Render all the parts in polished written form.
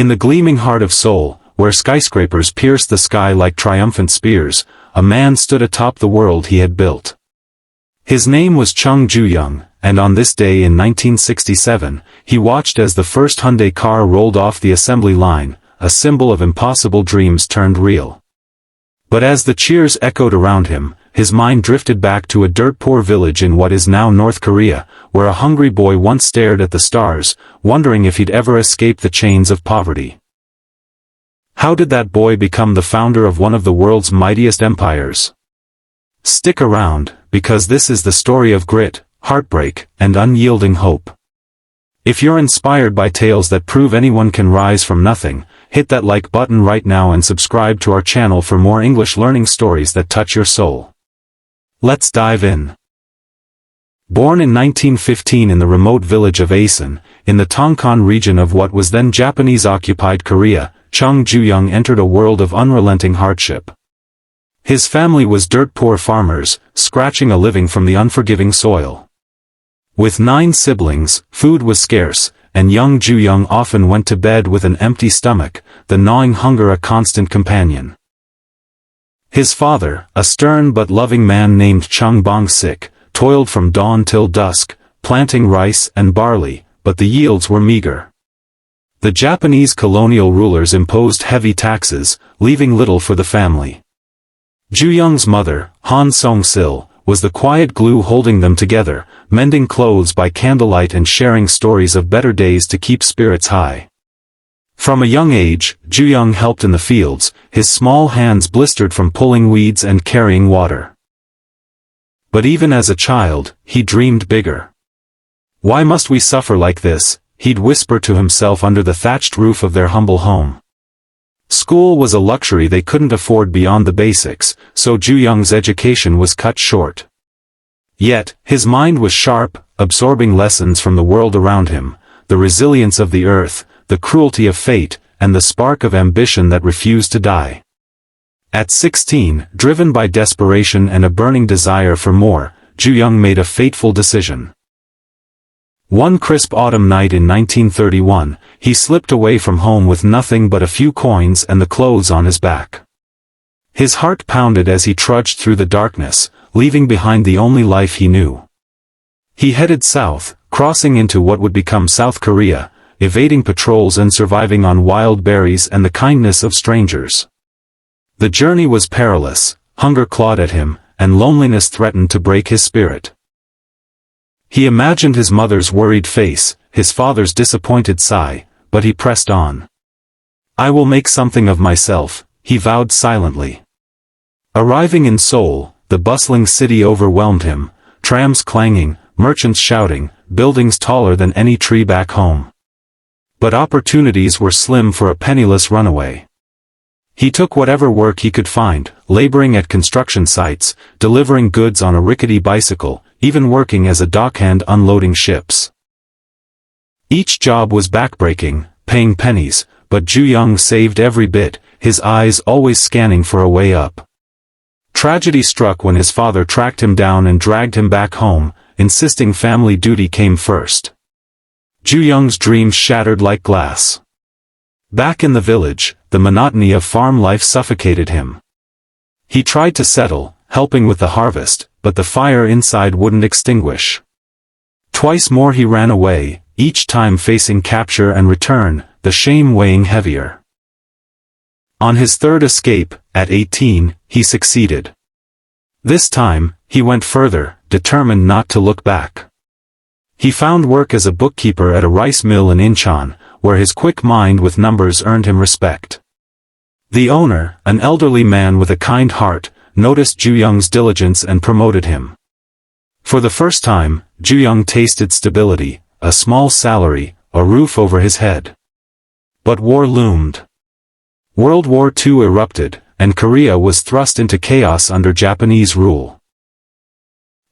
In the gleaming heart of Seoul, where skyscrapers pierced the sky like triumphant spears, a man stood atop the world he had built. His name was Chung Ju-yung, and on this day in 1967, he watched as the first Hyundai car rolled off the assembly line, a symbol of impossible dreams turned real. But as the cheers echoed around him, his mind drifted back to a dirt-poor village in what is now North Korea, where a hungry boy once stared at the stars, wondering if he'd ever escape the chains of poverty. How did that boy become the founder of one of the world's mightiest empires? Stick around, because this is the story of grit, heartbreak, and unyielding hope. If you're inspired by tales that prove anyone can rise from nothing, hit that like button right now and subscribe to our channel for more English learning stories that touch your soul. Let's dive in. Born in 1915 in the remote village of Asan, in the Tongkon region of what was then Japanese-occupied Korea, Chung Ju-yung entered a world of unrelenting hardship. His family was dirt-poor farmers, scratching a living from the unforgiving soil. With 9 siblings, food was scarce, and young Ju-yung often went to bed with an empty stomach, the gnawing hunger a constant companion. His father, a stern but loving man named Chung Bong-sik, toiled from dawn till dusk, planting rice and barley, but the yields were meager. The Japanese colonial rulers imposed heavy taxes, leaving little for the family. Ju-young's mother, Han Song-sil, was the quiet glue holding them together, mending clothes by candlelight and sharing stories of better days to keep spirits high. From a young age, Ju-yung helped in the fields, his small hands blistered from pulling weeds and carrying water. But even as a child, he dreamed bigger. "Why must we suffer like this?" he'd whisper to himself under the thatched roof of their humble home. School was a luxury they couldn't afford beyond the basics, so Ju-young's education was cut short. Yet, his mind was sharp, absorbing lessons from the world around him, the resilience of the earth, the cruelty of fate, and the spark of ambition that refused to die. At 16, driven by desperation and a burning desire for more, Ju-yung made a fateful decision. One crisp autumn night in 1931, he slipped away from home with nothing but a few coins and the clothes on his back. His heart pounded as he trudged through the darkness, leaving behind the only life he knew. He headed south, crossing into what would become South Korea, evading patrols and surviving on wild berries and the kindness of strangers. The journey was perilous, hunger clawed at him, and loneliness threatened to break his spirit. He imagined his mother's worried face, his father's disappointed sigh, but he pressed on. "I will make something of myself," he vowed silently. Arriving in Seoul, the bustling city overwhelmed him, trams clanging, merchants shouting, buildings taller than any tree back home. But opportunities were slim for a penniless runaway. He took whatever work he could find, laboring at construction sites, delivering goods on a rickety bicycle, even working as a dockhand unloading ships. Each job was backbreaking, paying pennies, but Ju-yung saved every bit, his eyes always scanning for a way up. Tragedy struck when his father tracked him down and dragged him back home, insisting family duty came first. Ju-young's dreams shattered like glass. Back in the village, the monotony of farm life suffocated him. He tried to settle, helping with the harvest, but the fire inside wouldn't extinguish. Twice more he ran away, each time facing capture and return, the shame weighing heavier. On his third escape, at 18, he succeeded. This time, he went further, determined not to look back. He found work as a bookkeeper at a rice mill in Incheon, where his quick mind with numbers earned him respect. The owner, an elderly man with a kind heart, noticed Ju-young's diligence and promoted him. For the first time, Ju-yung tasted stability, a small salary, a roof over his head. But war loomed. World War II erupted, and Korea was thrust into chaos under Japanese rule.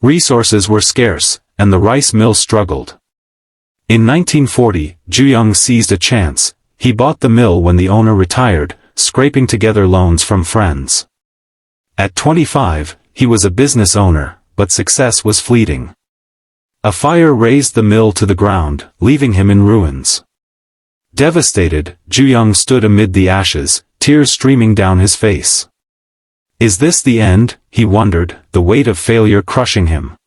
Resources were scarce, and the rice mill struggled. In 1940, Ju-yung seized a chance. He bought the mill when the owner retired, scraping together loans from friends. At 25, he was a business owner, but success was fleeting. A fire razed the mill to the ground, leaving him in ruins. Devastated, Ju-yung stood amid the ashes, tears streaming down his face. Is this the end? He wondered, the weight of failure crushing him.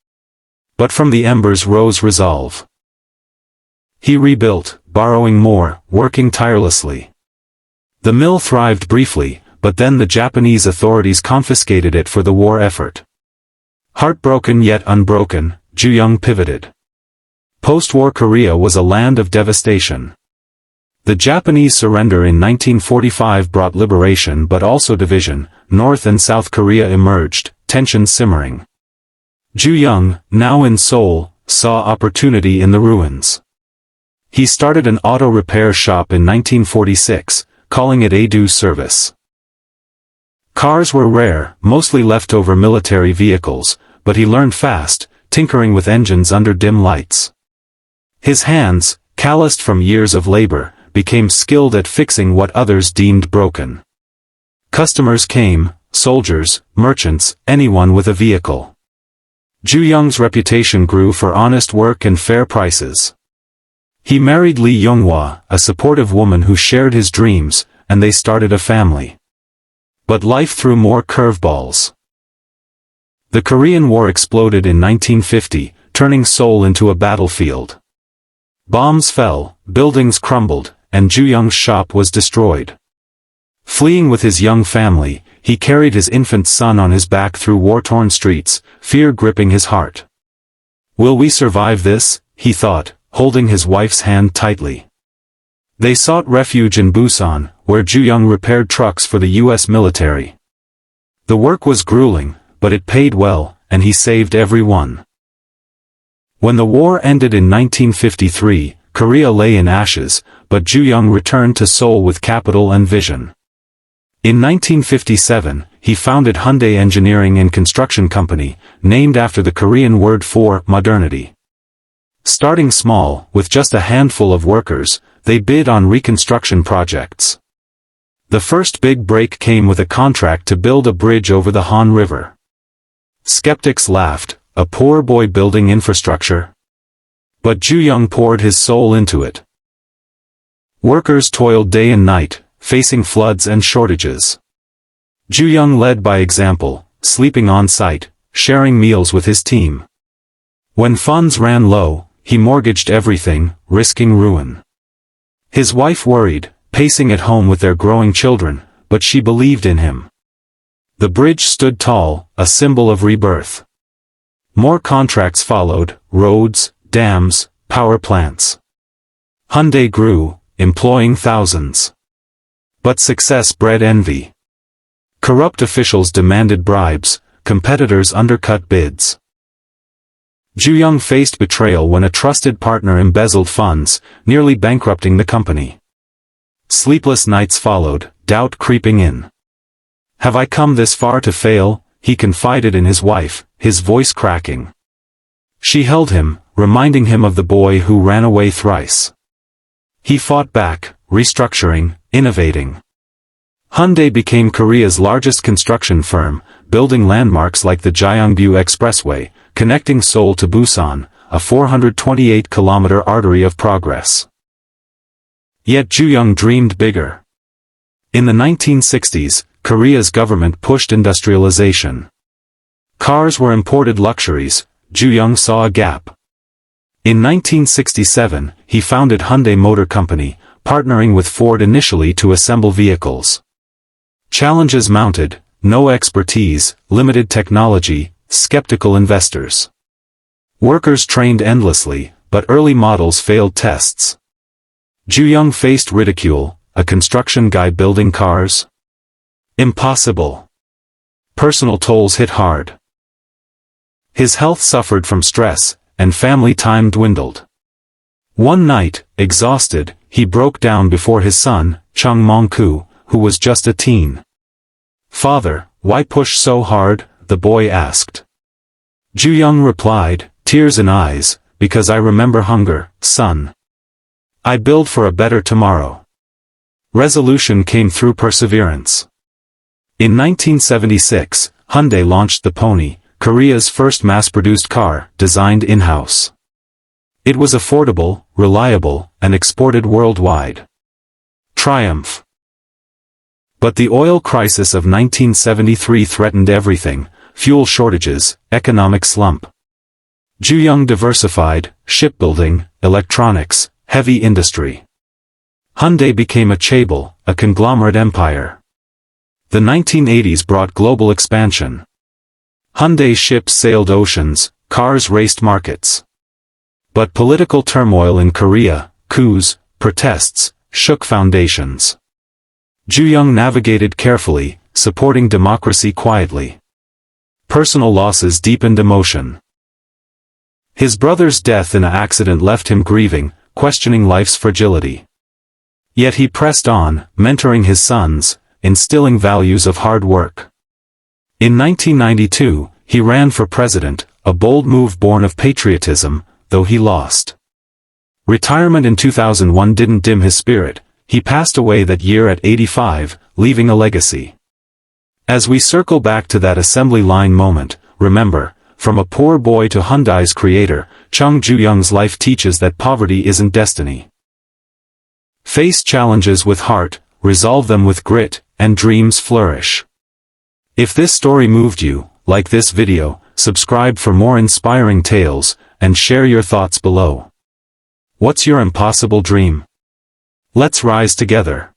But from the embers rose resolve. He rebuilt, borrowing more, working tirelessly. The mill thrived briefly, but then the Japanese authorities confiscated it for the war effort. Heartbroken yet unbroken, Ju-yung pivoted. Post-war Korea was a land of devastation. The Japanese surrender in 1945 brought liberation but also division. North and South Korea emerged, tensions simmering. Ju-yung, now in Seoul, saw opportunity in the ruins. He started an auto repair shop in 1946, calling it A-Do Service. Cars were rare, mostly leftover military vehicles, but he learned fast, tinkering with engines under dim lights. His hands, calloused from years of labor, became skilled at fixing what others deemed broken. Customers came, soldiers, merchants, anyone with a vehicle. Ju-young's reputation grew for honest work and fair prices. He married Lee Young-hwa, a supportive woman who shared his dreams, and they started a family. But life threw more curveballs. The Korean War exploded in 1950, turning Seoul into a battlefield. Bombs fell, buildings crumbled, and Ju-young's shop was destroyed. Fleeing with his young family, he carried his infant son on his back through war-torn streets, fear gripping his heart. Will we survive this? He thought, holding his wife's hand tightly. They sought refuge in Busan, where Ju-young repaired trucks for the U.S. military. The work was grueling, but it paid well, and he saved every one. When the war ended in 1953, Korea lay in ashes, but Ju-young returned to Seoul with capital and vision. In 1957, he founded Hyundai Engineering and Construction Company, named after the Korean word for modernity. Starting small, with just a handful of workers, they bid on reconstruction projects. The first big break came with a contract to build a bridge over the Han River. Skeptics laughed, a poor boy building infrastructure. But Ju-young poured his soul into it. Workers toiled day and night, facing floods and shortages. Ju-young led by example, sleeping on site, sharing meals with his team. When funds ran low, he mortgaged everything, risking ruin. His wife worried, pacing at home with their growing children, but she believed in him. The bridge stood tall, a symbol of rebirth. More contracts followed, roads, dams, power plants. Hyundai grew, employing thousands. But success bred envy. Corrupt officials demanded bribes, competitors undercut bids. Ju-young faced betrayal when a trusted partner embezzled funds, nearly bankrupting the company. Sleepless nights followed, doubt creeping in. Have I come this far to fail? He confided in his wife, his voice cracking. She held him, reminding him of the boy who ran away thrice. He fought back, restructuring, innovating. Hyundai became Korea's largest construction firm, building landmarks like the Gyeongbu Expressway, connecting Seoul to Busan, a 428-kilometer artery of progress. Yet Ju-young dreamed bigger. In the 1960s, Korea's government pushed industrialization. Cars were imported luxuries. Ju-young saw a gap. In 1967, he founded Hyundai Motor Company, partnering with Ford initially to assemble vehicles. Challenges mounted, no expertise, limited technology, skeptical investors. Workers trained endlessly, but early models failed tests. Ju-young faced ridicule, a construction guy building cars? Impossible. Personal tolls hit hard. His health suffered from stress, and family time dwindled. One night, exhausted, he broke down before his son, Chung Ju-yung, who was just a teen. "Father, why push so hard?" the boy asked. Ju-young replied, tears in eyes, "Because I remember hunger, son. I build for a better tomorrow." Resolution came through perseverance. In 1976, Hyundai launched the Pony, Korea's first mass-produced car, designed in-house. It was affordable, reliable, and exported worldwide. Triumph. But the oil crisis of 1973 threatened everything: fuel shortages, economic slump. Ju-yung diversified: shipbuilding, electronics, heavy industry. Hyundai became a chaebol, a conglomerate empire. The 1980s brought global expansion. Hyundai ships sailed oceans, cars raced markets. But political turmoil in Korea, coups, protests, shook foundations. Ju-yung navigated carefully, supporting democracy quietly. Personal losses deepened emotion. His brother's death in an accident left him grieving, questioning life's fragility. Yet he pressed on, mentoring his sons, instilling values of hard work. In 1992, he ran for president, a bold move born of patriotism, though he lost. Retirement in 2001 didn't dim his spirit. He passed away that year at 85, leaving a legacy. As we circle back to that assembly line moment, remember, from a poor boy to Hyundai's creator, Chung Ju-young's life teaches that poverty isn't destiny. Face challenges with heart, resolve them with grit, and dreams flourish. If this story moved you, like this video, subscribe for more inspiring tales, and share your thoughts below. What's your impossible dream? Let's rise together.